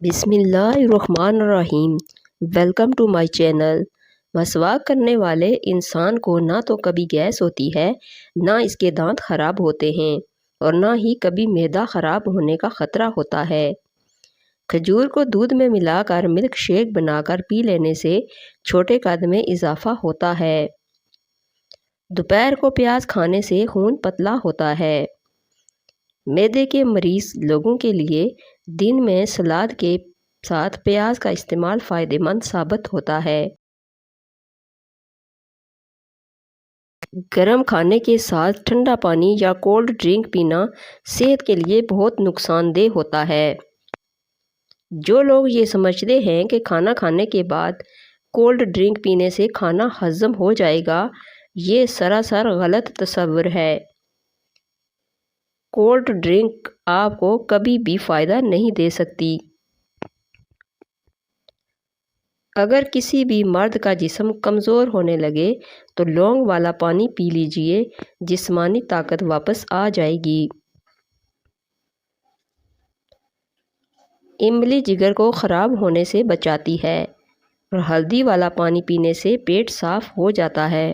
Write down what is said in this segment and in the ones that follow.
بسم اللہ الرحمن الرحیم۔ Welcome to my channel. مسواک کرنے والے انسان کو نہ تو کبھی گیس ہوتی ہے، نہ اس کے دانت خراب ہوتے ہیں، اور نہ ہی کبھی معدہ خراب ہونے کا خطرہ ہوتا ہے۔ کھجور کو دودھ میں ملا کر ملک شیک بنا کر پی لینے سے چھوٹے قد میں اضافہ ہوتا ہے۔ دوپہر کو پیاز کھانے سے خون پتلا ہوتا ہے۔ معدے کے مریض لوگوں کے لیے دن میں سلاد کے ساتھ پیاز کا استعمال فائدہ مند ثابت ہوتا ہے۔ گرم کھانے کے ساتھ ٹھنڈا پانی یا کولڈ ڈرنک پینا صحت کے لیے بہت نقصان دہ ہوتا ہے۔ جو لوگ یہ سمجھتے ہیں کہ کھانا کھانے کے بعد کولڈ ڈرنک پینے سے کھانا ہضم ہو جائے گا، یہ سراسر غلط تصور ہے۔ کولڈ ڈرنک آپ کو کبھی بھی فائدہ نہیں دے سکتی۔ اگر کسی بھی مرد کا جسم کمزور ہونے لگے تو لونگ والا پانی پی لیجئے، جسمانی طاقت واپس آ جائے گی۔ املی جگر کو خراب ہونے سے بچاتی ہے، اور ہلدی والا پانی پینے سے پیٹ صاف ہو جاتا ہے۔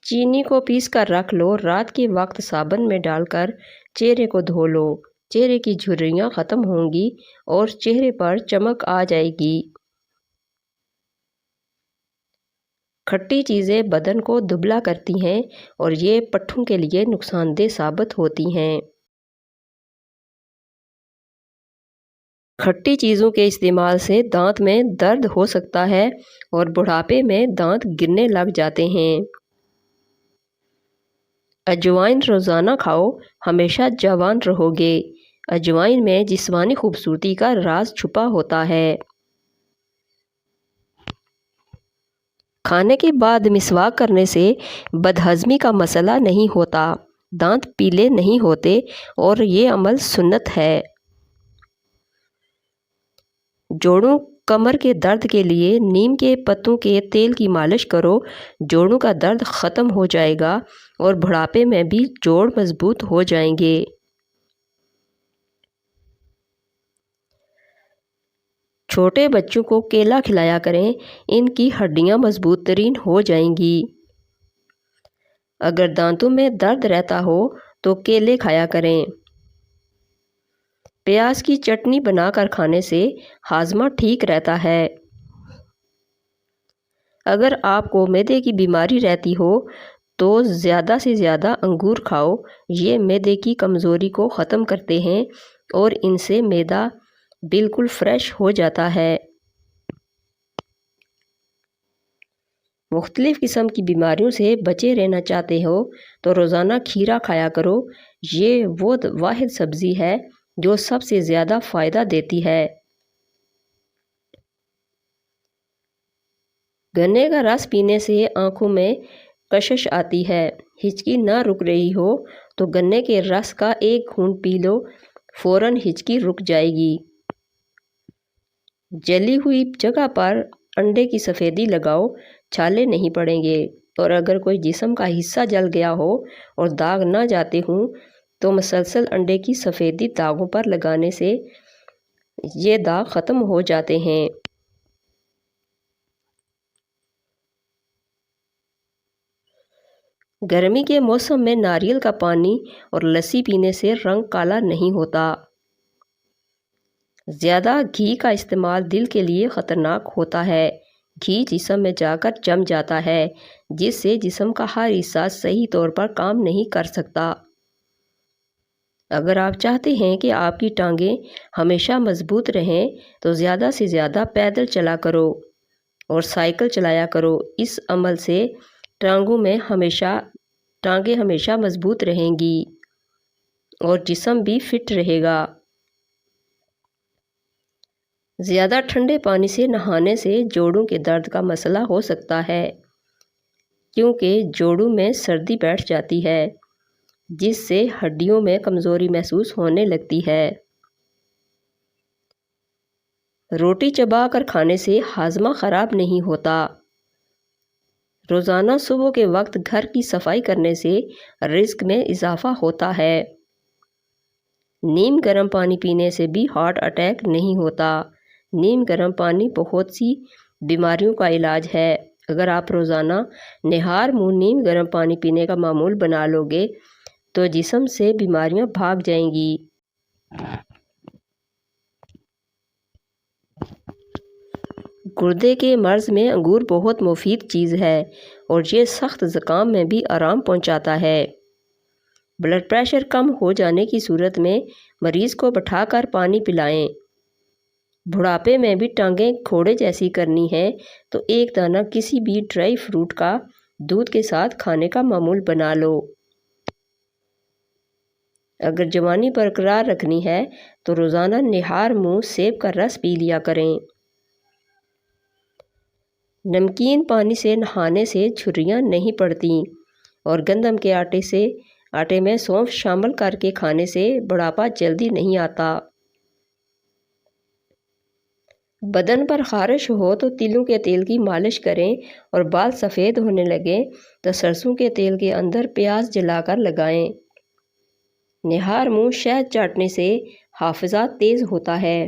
چینی کو پیس کر رکھ لو، رات کے وقت صابن میں ڈال کر چہرے کو دھو لو، چہرے کی جھریاں ختم ہوں گی اور چہرے پر چمک آ جائے گی۔ کھٹی چیزیں بدن کو دبلا کرتی ہیں اور یہ پٹھوں کے لیے نقصان دہ ثابت ہوتی ہیں۔ کھٹی چیزوں کے استعمال سے دانت میں درد ہو سکتا ہے اور بڑھاپے میں دانت گرنے لگ جاتے ہیں۔ اجوائن روزانہ کھاؤ، ہمیشہ جوان رہو گے۔ اجوائن میں جسمانی خوبصورتی کا راز چھپا ہوتا ہے۔ کھانے کے بعد مسواک کرنے سے بدہضمی کا مسئلہ نہیں ہوتا، دانت پیلے نہیں ہوتے، اور یہ عمل سنت ہے۔ جوڑوں کمر کے درد کے لیے نیم کے پتوں کے تیل کی مالش کرو، جوڑوں کا درد ختم ہو جائے گا اور بڑھاپے میں بھی جوڑ مضبوط ہو جائیں گے۔ چھوٹے بچوں کو کیلا کھلایا کریں، ان کی ہڈیاں مضبوط ترین ہو جائیں گی۔ اگر دانتوں میں درد رہتا ہو تو کیلے کھایا کریں۔ پیاز کی چٹنی بنا کر کھانے سے ہاضمہ ٹھیک رہتا ہے۔ اگر آپ کو معدے کی بیماری رہتی ہو تو زیادہ سے زیادہ انگور کھاؤ، یہ معدے کی کمزوری کو ختم کرتے ہیں اور ان سے معدہ بالکل فریش ہو جاتا ہے۔ مختلف قسم کی بیماریوں سے بچے رہنا چاہتے ہو تو روزانہ کھیرا کھایا کرو، یہ وہ واحد سبزی ہے جو سب سے زیادہ فائدہ دیتی ہے۔ گنے کا رس پینے سے آنکھوں میں کشش آتی ہے، ہچکی نہ رک رہی ہو تو گنے کے رس کا ایک گھونٹ پی لو، فوراً ہچکی رک جائے گی۔ جلی ہوئی جگہ پر انڈے کی سفیدی لگاؤ، چھالے نہیں پڑیں گے، اور اگر کوئی جسم کا حصہ جل گیا ہو اور داغ نہ جاتے ہوں تو مسلسل انڈے کی سفیدی داغوں پر لگانے سے یہ داغ ختم ہو جاتے ہیں۔ گرمی کے موسم میں ناریل کا پانی اور لسی پینے سے رنگ کالا نہیں ہوتا۔ زیادہ گھی کا استعمال دل کے لیے خطرناک ہوتا ہے۔ گھی جسم میں جا کر جم جاتا ہے، جس سے جسم کا ہر حصہ صحیح طور پر کام نہیں کر سکتا۔ اگر آپ چاہتے ہیں کہ آپ کی ٹانگیں ہمیشہ مضبوط رہیں تو زیادہ سے زیادہ پیدل چلا کرو اور سائیکل چلایا کرو۔ اس عمل سے ٹانگیں ہمیشہ مضبوط رہیں گی اور جسم بھی فٹ رہے گا۔ زیادہ ٹھنڈے پانی سے نہانے سے جوڑوں کے درد کا مسئلہ ہو سکتا ہے، کیونکہ جوڑوں میں سردی بیٹھ جاتی ہے، جس سے ہڈیوں میں کمزوری محسوس ہونے لگتی ہے۔ روٹی چبا کر کھانے سے ہاضمہ خراب نہیں ہوتا۔ روزانہ صبح کے وقت گھر کی صفائی کرنے سے رزق میں اضافہ ہوتا ہے۔ نیم گرم پانی پینے سے بھی ہارٹ اٹیک نہیں ہوتا۔ نیم گرم پانی بہت سی بیماریوں کا علاج ہے۔ اگر آپ روزانہ نہار منہ نیم گرم پانی پینے کا معمول بنا لو گے تو جسم سے بیماریاں بھاگ جائیں گی۔ گردے کے مرض میں انگور بہت مفید چیز ہے اور یہ سخت زکام میں بھی آرام پہنچاتا ہے۔ بلڈ پریشر کم ہو جانے کی صورت میں مریض کو بٹھا کر پانی پلائیں۔ بڑھاپے میں بھی ٹانگیں گھوڑے جیسی کرنی ہے تو ایک دانہ کسی بھی ڈرائی فروٹ کا دودھ کے ساتھ کھانے کا معمول بنا لو۔ اگر جوانی برقرار رکھنی ہے تو روزانہ نہار منہ سیب کا رس پی لیا کریں۔ نمکین پانی سے نہانے سے جھریاں نہیں پڑتیں اور گندم کے آٹے میں سونف شامل کر کے کھانے سے بڑھاپا جلدی نہیں آتا۔ بدن پر خارش ہو تو تلوں کے تیل کی مالش کریں اور بال سفید ہونے لگیں تو سرسوں کے تیل کے اندر پیاز جلا کر لگائیں۔ نہار منہ شہد چاٹنے سے حافظہ تیز ہوتا ہے،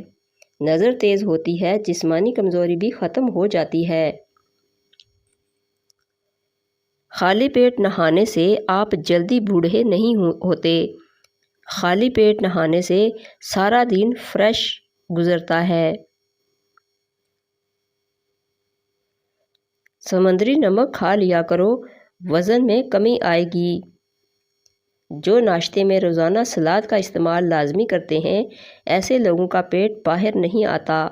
نظر تیز ہوتی ہے، جسمانی کمزوری بھی ختم ہو جاتی ہے۔ خالی پیٹ نہانے سے آپ جلدی بوڑھے نہیں ہوتے۔ خالی پیٹ نہانے سے سارا دن فریش گزرتا ہے۔ سمندری نمک کھا لیا کرو، وزن میں کمی آئے گی۔ جو ناشتے میں روزانہ سلاد کا استعمال لازمی کرتے ہیں ایسے لوگوں کا پیٹ باہر نہیں آتا۔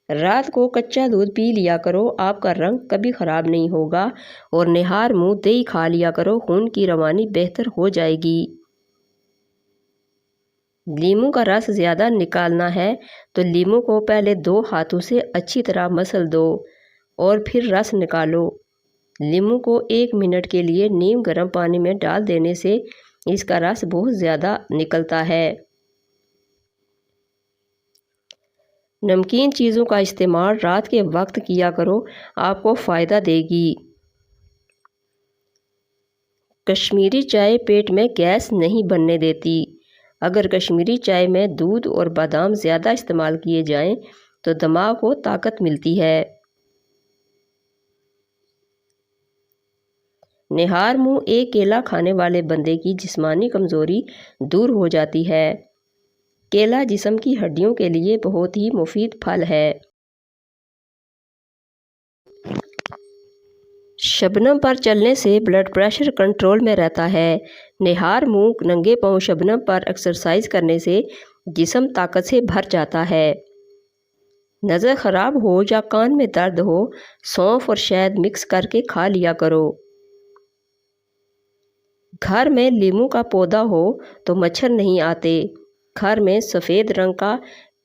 رات کو کچا دودھ پی لیا کرو، آپ کا رنگ کبھی خراب نہیں ہوگا، اور نہار منہ دہی کھا لیا کرو، خون کی روانی بہتر ہو جائے گی۔ لیموں کا رس زیادہ نکالنا ہے تو لیموں کو پہلے 2 ہاتھوں سے اچھی طرح مسل دو اور پھر رس نکالو۔ لیموں کو 1 منٹ کے لیے نیم گرم پانی میں ڈال دینے سے اس کا رس بہت زیادہ نکلتا ہے۔ نمکین چیزوں کا استعمال رات کے وقت کیا کرو، آپ کو فائدہ دے گی۔ کشمیری چائے پیٹ میں گیس نہیں بننے دیتی۔ اگر کشمیری چائے میں دودھ اور بادام زیادہ استعمال کیے جائیں تو دماغ کو طاقت ملتی ہے۔ نہار منہ ایک کیلا کھانے والے بندے کی جسمانی کمزوری دور ہو جاتی ہے۔ کیلا جسم کی ہڈیوں کے لیے بہت ہی مفید پھل ہے۔ شبنم پر چلنے سے بلڈ پریشر کنٹرول میں رہتا ہے۔ نہار منہ ننگے پاؤں شبنم پر ایکسرسائز کرنے سے جسم طاقت سے بھر جاتا ہے۔ نظر خراب ہو یا کان میں درد ہو، سونف اور شہد مکس کر کے کھا لیا کرو۔ گھر میں لیموں کا پودا ہو تو مچھر نہیں آتے۔ گھر میں سفید رنگ کا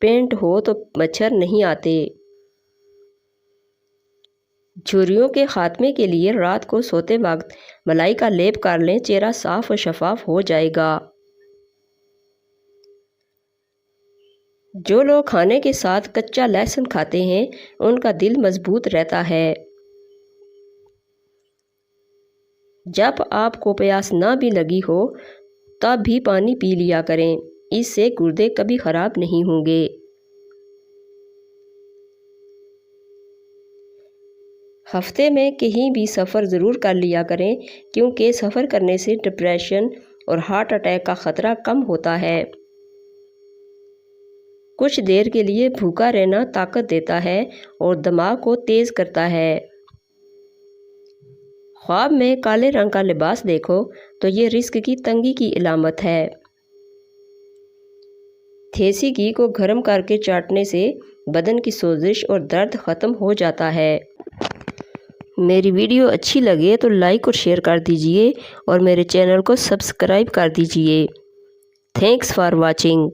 پینٹ ہو تو مچھر نہیں آتے۔ جھریوں کے خاتمے کے لیے رات کو سوتے وقت ملائی کا لیپ کر لیں، چہرہ صاف و شفاف ہو جائے گا۔ جو لوگ کھانے کے ساتھ کچا لہسن کھاتے ہیں ان کا دل مضبوط رہتا ہے۔ جب آپ کو پیاس نہ بھی لگی ہو تب بھی پانی پی لیا کریں، اس سے گردے کبھی خراب نہیں ہوں گے۔ ہفتے میں کہیں بھی سفر ضرور کر لیا کریں کیونکہ سفر کرنے سے ڈپریشن اور ہارٹ اٹیک کا خطرہ کم ہوتا ہے۔ کچھ دیر کے لیے بھوکا رہنا طاقت دیتا ہے اور دماغ کو تیز کرتا ہے۔ خواب میں کالے رنگ کا لباس دیکھو تو یہ رزق کی تنگی کی علامت ہے۔ دیسی گھی کو گرم کر کے چاٹنے سے بدن کی سوزش اور درد ختم ہو جاتا ہے۔ میری ویڈیو اچھی لگے تو لائک اور شیئر کر دیجئے اور میرے چینل کو سبسکرائب کر دیجئے۔ Thanks for watching.